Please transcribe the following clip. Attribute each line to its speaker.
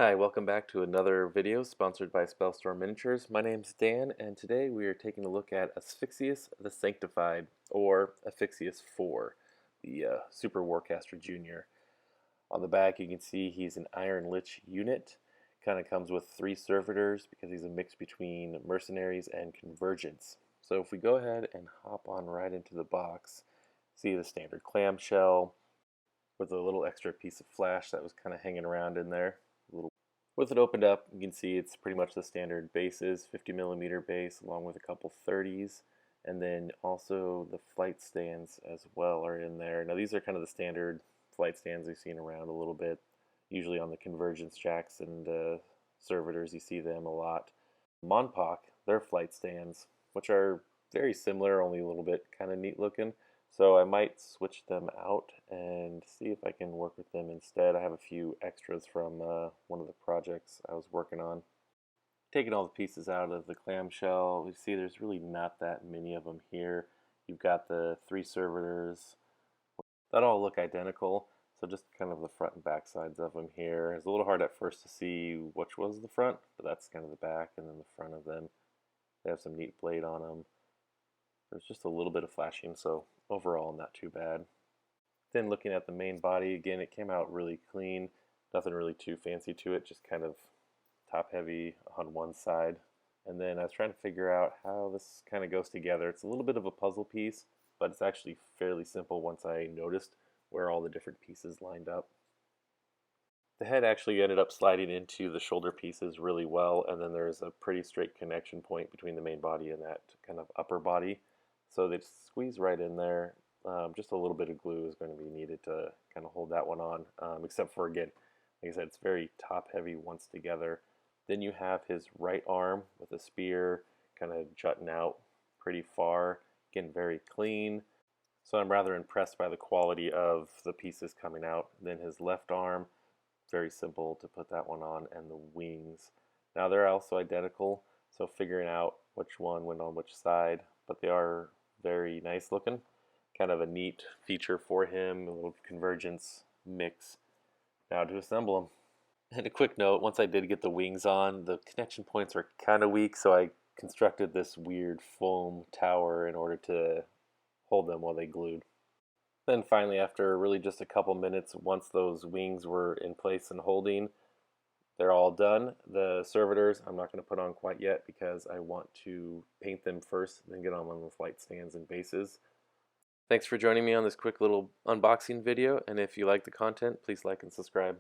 Speaker 1: Hi, welcome back to another video sponsored by Spellstorm Miniatures. My name's Dan, and today we are taking a look at Asphyxious the Sanctified, or Asphyxious 4, the Super Warcaster Jr. On the back you can see he's an Iron Lich unit. Kind of comes with 3 Servitors because he's a mix between Mercenaries and Convergence. So if we go ahead and hop on right into the box, see the standard clamshell with a little extra piece of flash that was kind of hanging around in there. With it opened up, you can see it's pretty much the standard bases, 50mm base along with a couple 30s, and then also the flight stands as well are in there. Now these are kind of the standard flight stands we've seen around a little bit, usually on the Convergence Jacks and Servitors. You see them a lot. Monpok, their flight stands, which are very similar, only a little bit kind of neat looking. So I might switch them out and see if I can work with them instead. I have a few extras from one of the projects I was working on. Taking all the pieces out of the clamshell, we see there's really not that many of them here. You've got the 3 Servitors that all look identical, so just kind of the front and back sides of them here. It's a little hard at first to see which was the front, but that's kind of the back and then the front of them. They have some neat blade on them. There's just a little bit of flashing, so overall not too bad. Then looking at the main body, again, it came out really clean. Nothing really too fancy to it, just kind of top heavy on one side. And then I was trying to figure out how this kind of goes together. It's a little bit of a puzzle piece, but it's actually fairly simple once I noticed where all the different pieces lined up. The head actually ended up sliding into the shoulder pieces really well, and then there's a pretty straight connection point between the main body and that kind of upper body. So they just squeeze right in there. Just a little bit of glue is going to be needed to kind of hold that one on, except for, again, like I said, it's very top heavy once together. Then you have his right arm with a spear kind of jutting out pretty far, again, very clean. So I'm rather impressed by the quality of the pieces coming out. Then his left arm, very simple to put that one on, and the wings. Now they're also identical, so figuring out which one went on which side, but they are very nice looking. Kind of a neat feature for him, a little convergence mix. Now to assemble them. And a quick note, once I did get the wings on, the connection points are kind of weak, so I constructed this weird foam tower in order to hold them while they glued. Then finally, after really just a couple minutes, once those wings were in place and holding, they're all done. The Servitors I'm not going to put on quite yet because I want to paint them first, then get on one of the flight stands and bases. Thanks for joining me on this quick little unboxing video, and if you like the content, please like and subscribe.